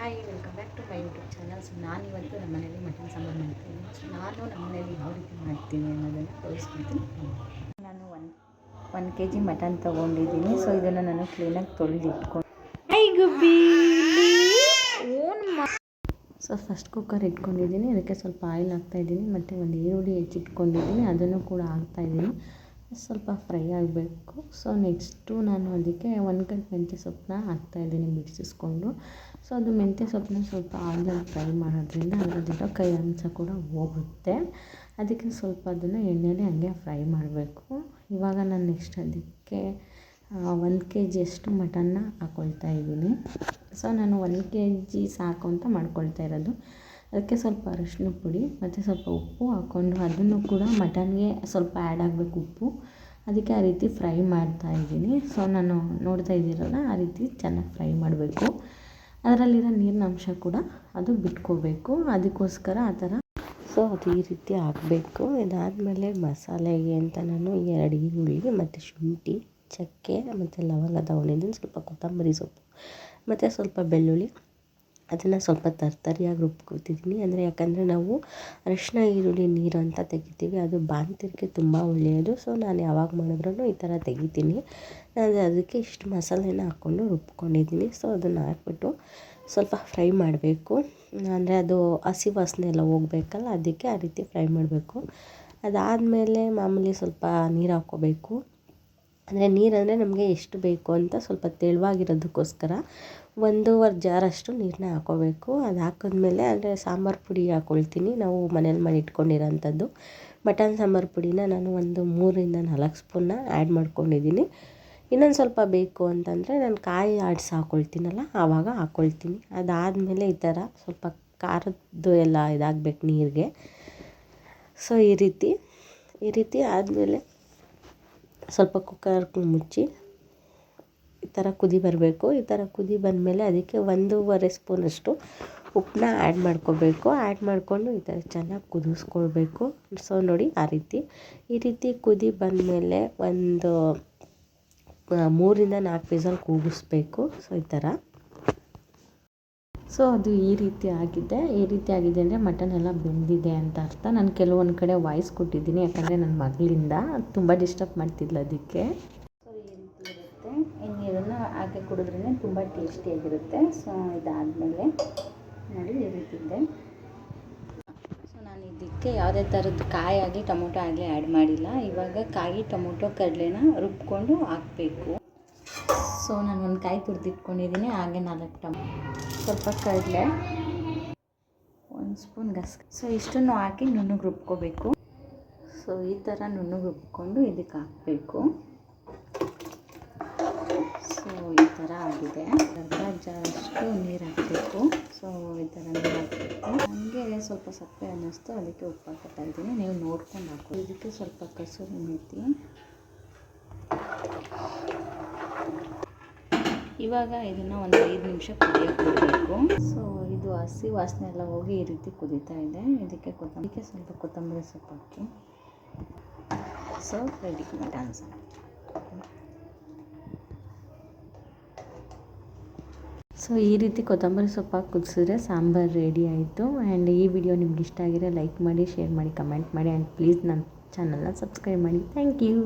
Hi welcome back to my YouTube channel. So ನಾನಿವತ್ತು ನಮ್ಮ ಮನೇಲಿ ಮಟನ್ ಸಾಂಬಾರು ಮಾಡ್ತೀನಿ. ಸೊ ನಾನು ನಮ್ಮ ಮನೇಲಿ ಯಾವ ರೀತಿ ಮಾಡ್ತೀನಿ ಅನ್ನೋದನ್ನು ತೋರಿಸ್ಕೊಡ್ತೀನಿ. ನಾನು 1 kg ಮಟನ್ ತೊಗೊಂಡಿದ್ದೀನಿ. ಸೊ ಇದನ್ನು ನಾನು ಕ್ಲೀನಾಗಿ ತೊಳೆದು ಇಟ್ಕೊಂಡು ಸೊ ಫಸ್ಟ್ ಕುಕ್ಕರ್ ಇಟ್ಕೊಂಡಿದ್ದೀನಿ. ಅದಕ್ಕೆ ಸ್ವಲ್ಪ ಆಯಿಲ್ ಹಾಕ್ತಾಯಿದ್ದೀನಿ ಮತ್ತು ಒಂದು ಈರುಳ್ಳಿ ಹೆಚ್ಚಿಟ್ಕೊಂಡಿದ್ದೀನಿ, ಅದನ್ನು ಕೂಡ ಹಾಕ್ತಾಯಿದ್ದೀನಿ. ಸ್ವಲ್ಪ ಫ್ರೈ ಆಗಬೇಕು. ಸೊ ನೆಕ್ಸ್ಟು ನಾನು ಅದಕ್ಕೆ 1 ಕಪ್ ಮೆಂತ್ಯ ಸೊಪ್ಪನ್ನ ಹಾಕ್ತಾಯಿದ್ದೀನಿ ಬಿಡಿಸಿಸ್ಕೊಂಡು. ಸೊ ಅದು ಮೆಂತ್ಯ ಸೊಪ್ಪನ್ನ ಸ್ವಲ್ಪ ಆಯಿಲಲ್ಲಿ ಫ್ರೈ ಮಾಡೋದ್ರಿಂದ ಅದರಲ್ಲಿರೋ ಕೈ ಅಂಶ ಕೂಡ ಹೋಗುತ್ತೆ. ಅದಕ್ಕೆ ಸ್ವಲ್ಪ ಅದನ್ನು ಎಣ್ಣೆಯಲ್ಲಿ ಹಂಗೆ ಫ್ರೈ ಮಾಡಬೇಕು. ಇವಾಗ ನಾನು ನೆಕ್ಸ್ಟ್ ಅದಕ್ಕೆ 1 kg ಅಷ್ಟು ಮಟನ್ನ ಹಾಕ್ಕೊಳ್ತಾ ಇದ್ದೀನಿ. ಸೊ ನಾನು 1 kg ಸಾಕು ಅಂತ ಮಾಡ್ಕೊಳ್ತಾ ಇರೋದು. ಅದಕ್ಕೆ ಸ್ವಲ್ಪ ಅರಿಶಿನ ಪುಡಿ ಮತ್ತು ಸ್ವಲ್ಪ ಉಪ್ಪು ಹಾಕ್ಕೊಂಡು ಅದನ್ನು ಕೂಡ ಮಟನ್ಗೆ ಸ್ವಲ್ಪ ಆ್ಯಡ್ ಆಗಬೇಕು ಉಪ್ಪು. ಅದಕ್ಕೆ ಆ ರೀತಿ ಫ್ರೈ ಮಾಡ್ತಾಯಿದ್ದೀನಿ. ಸೊ ನಾನು ನೋಡ್ತಾ ಇದ್ದೀರಲ್ಲ, ಆ ರೀತಿ ಚೆನ್ನಾಗಿ ಫ್ರೈ ಮಾಡಬೇಕು. ಅದರಲ್ಲಿರೋ ನೀರಿನ ಅಂಶ ಕೂಡ ಅದು ಬಿಟ್ಕೋಬೇಕು. ಅದಕ್ಕೋಸ್ಕರ ಆ ಥರ ಸೊ ಅದು ಈ ರೀತಿ ಆಗಬೇಕು. ಇದಾದಮೇಲೆ ಮಸಾಲೆಗೆ ಅಂತ ನಾನು 2 ಈರುಳ್ಳಿ ಮತ್ತು ಶುಂಠಿ, ಚಕ್ಕೆ ಮತ್ತು ಲವಂಗ ತೊಗೊಂಡಿದ್ದೀನಿ. ಸ್ವಲ್ಪ ಕೊತ್ತಂಬರಿ ಸೊಪ್ಪು ಮತ್ತು ಸ್ವಲ್ಪ ಬೆಳ್ಳುಳ್ಳಿ, ಅದನ್ನು ಸ್ವಲ್ಪ ತರ್ತರಿಯಾಗಿ ರುಬ್ಕೊತಿದ್ದೀನಿ. ಅಂದರೆ ಯಾಕಂದರೆ ನಾವು ಅರಿಶಿನ ಈರುಳ್ಳಿ ನೀರು ಅಂತ ತೆಗಿತೀವಿ, ಅದು ಬಾಣಂತಿಯರಿಗೆ ತುಂಬ ಒಳ್ಳೆಯದು. ಸೊ ನಾನು ಯಾವಾಗ ಮಾಡಿದ್ರೂ ಈ ಥರ ತೆಗಿತೀನಿ. ನಾನು ಅದಕ್ಕೆ ಇಷ್ಟು ಮಸಾಲೆನ ಹಾಕ್ಕೊಂಡು ರುಬ್ಕೊಂಡಿದ್ದೀನಿ. ಸೊ ಅದನ್ನು ಹಾಕ್ಬಿಟ್ಟು ಸ್ವಲ್ಪ ಫ್ರೈ ಮಾಡಬೇಕು. ಅಂದರೆ ಅದು ಹಸಿ ವಾಸನೆ ಎಲ್ಲ ಹೋಗಬೇಕಲ್ಲ, ಅದಕ್ಕೆ ಆ ರೀತಿ ಫ್ರೈ ಮಾಡಬೇಕು. ಅದಾದಮೇಲೆ ಮಾಮೂಲಿ ಸ್ವಲ್ಪ ನೀರು ಹಾಕ್ಕೋಬೇಕು. ಅಂದರೆ ನೀರಂದರೆ ನಮಗೆ ಎಷ್ಟು ಬೇಕು ಅಂತ ಸ್ವಲ್ಪ ತೆಳುವಾಗಿರೋದಕ್ಕೋಸ್ಕರ 1.5 ಜಾರಷ್ಟು ನೀರನ್ನ ಹಾಕ್ಕೋಬೇಕು. ಅದು ಹಾಕಿದ್ಮೇಲೆ ಅಂದರೆ ಸಾಂಬಾರು ಪುಡಿ ಹಾಕ್ಕೊಳ್ತೀನಿ. ನಾವು ಮನೇಲಿ ಮಾಡಿ ಇಟ್ಕೊಂಡಿರೋಂಥದ್ದು ಮಟನ್ ಸಾಂಬಾರು ಪುಡಿನ ನಾನು ಒಂದು 3-4 ಸ್ಪೂನ್ನ ಆ್ಯಡ್ ಮಾಡ್ಕೊಂಡಿದ್ದೀನಿ. ಇನ್ನೊಂದು ಸ್ವಲ್ಪ ಬೇಕು ಅಂತಂದರೆ ನಾನು ಕಾಯಿ ಆಡಿಸಿ ಹಾಕ್ಕೊಳ್ತೀನಲ್ಲ, ಆವಾಗ ಹಾಕ್ಕೊಳ್ತೀನಿ. ಅದಾದಮೇಲೆ ಈ ಥರ ಸ್ವಲ್ಪ ಖಾರದ್ದು ಎಲ್ಲ ಇದಾಗಬೇಕು ನೀರಿಗೆ. ಸೊ ಈ ರೀತಿ ಆದಮೇಲೆ ಸ್ವಲ್ಪ ಕುಕ್ಕರ್ ಮುಚ್ಚಿ ಈ ಥರ ಕುದಿ ಬರಬೇಕು. ಈ ಥರ ಕುದಿ ಬಂದಮೇಲೆ ಅದಕ್ಕೆ 1.5 ಸ್ಪೂನಷ್ಟು ಉಪ್ಪನ್ನ ಆ್ಯಡ್ ಮಾಡ್ಕೋಬೇಕು. ಆ್ಯಡ್ ಮಾಡಿಕೊಂಡು ಈ ಥರ ಚೆನ್ನಾಗಿ ಕುದಿಸ್ಕೊಳ್ಬೇಕು. ಸೊ ನೋಡಿ ಈ ರೀತಿ ಕುದಿ ಬಂದಮೇಲೆ ಒಂದು 3-4 ವಿಸಲ್ ಕೂಗಿಸ್ಬೇಕು. ಸೊ ಈ ಥರ ಸೊ ಅದು ಈ ರೀತಿ ಆಗಿದೆ ಅಂದರೆ ಮಟನ್ ಎಲ್ಲ ಬೆಂದಿದೆ ಅಂತ ಅರ್ಥ. ನಾನು ಕೆಲವೊಂದು ಕಡೆ ವಾಯ್ಸ್ ಕೊಟ್ಟಿದ್ದೀನಿ, ಯಾಕಂದರೆ ನನ್ನ ಮಗಳಿಂದ ತುಂಬ ಡಿಸ್ಟರ್ಬ್ ಮಾಡ್ತಿದ್ಲು ಅದಕ್ಕೆ. ಸೊ ಈ ರೀತಿ ಇರುತ್ತೆ. ಇನ್ನು ಇದನ್ನು ಹಾಕಿ ಕುಡಿದ್ರೇ ತುಂಬ ಟೇಸ್ಟಿಯಾಗಿರುತ್ತೆ. ಸೊ ಇದಾದಮೇಲೆ ನೋಡಿ ಈ ರೀತಿ ಇದೆ. ಸೊ ನಾನು ಇದಕ್ಕೆ ಯಾವುದೇ ಥರದ್ದು ಕಾಯಿ ಆಗಲಿ ಟೊಮೊಟೊ ಆಗಲಿ ಆ್ಯಡ್ ಮಾಡಿಲ್ಲ. ಇವಾಗ ಕಾಯಿ ಟೊಮೊಟೊ ಕಡಲೆನ ರುಬ್ಕೊಂಡು ಹಾಕಬೇಕು. ಸೊ ನಾನು ಒಂದು ಕಾಯಿ ತುರಿದಿಟ್ಕೊಂಡಿದ್ದೀನಿ, ಹಾಗೆ 4 ಸ್ವಲ್ಪ ಕಡಲೆ, 1 ಸ್ಪೂನ್ ಗಸಗಸೆ. ಸೊ ಇಷ್ಟನ್ನು ಹಾಕಿ ನುಣ್ಣಗೆ ರುಬ್ಕೋಬೇಕು. ಸೊ ಈ ಥರ ನುಣ್ಣಗೆ ರುಬ್ಕೊಂಡು ಇದಕ್ಕೆ ಹಾಕಬೇಕು. ಸೊ ಈ ಥರ ಆಗಿದೆ. ಅರ್ಧ ಜಾರಷ್ಟು ನೀರು ಹಾಕಬೇಕು. ಸೊ ಈ ಥರ ನೀರು ಹಾಕಬೇಕು. ನನಗೆ ಸ್ವಲ್ಪ ಸಪ್ಪೆ ಅನ್ನಿಸ್ತು, ಅದಕ್ಕೆ ಉಪ್ಪು ಹಾಕ್ತಾ ಇದ್ದೀನಿ. ನೀವು ನೋಡ್ಕೊಂಡು ಹಾಕೋ. ಇದಕ್ಕೆ ಸ್ವಲ್ಪ ಕಸೂರಿ ಮೇಥಿ. ಇವಾಗ ಇದನ್ನು ಒಂದು 5 ನಿಮಿಷ ಕುದಿಯೋಕೆ ಬಿಡಬೇಕು. ಸೊ ಇದು ಹಸಿ ವಾಸನೆ ಎಲ್ಲ ಹೋಗಿ ಈ ರೀತಿ ಕುದೀತಾ ಇದೆ. ಇದಕ್ಕೆ ಸ್ವಲ್ಪ ಕೊತ್ತಂಬರಿ ಸೊಪ್ಪು ಹಾಕಿ. So ready mutton sambar. So ಈ ರೀತಿ ಕೊತ್ತಂಬರಿ ಸೊಪ್ಪು ಹಾಕಿ ಕುದಿಸಿದ್ರೆ ಸಾಂಬಾರು ರೆಡಿ ಆಯಿತು. ಆ್ಯಂಡ್ ಈ ವಿಡಿಯೋ ನಿಮ್ಗೆ ಇಷ್ಟ ಆಗಿದ್ರೆ ಲೈಕ್ ಮಾಡಿ, ಶೇರ್ ಮಾಡಿ, ಕಮೆಂಟ್ ಮಾಡಿ, ಆ್ಯಂಡ್ ಪ್ಲೀಸ್ ನನ್ನ ಚಾನಲ್ನ ಸಬ್ಸ್ಕ್ರೈಬ್ ಮಾಡಿ. Thank you.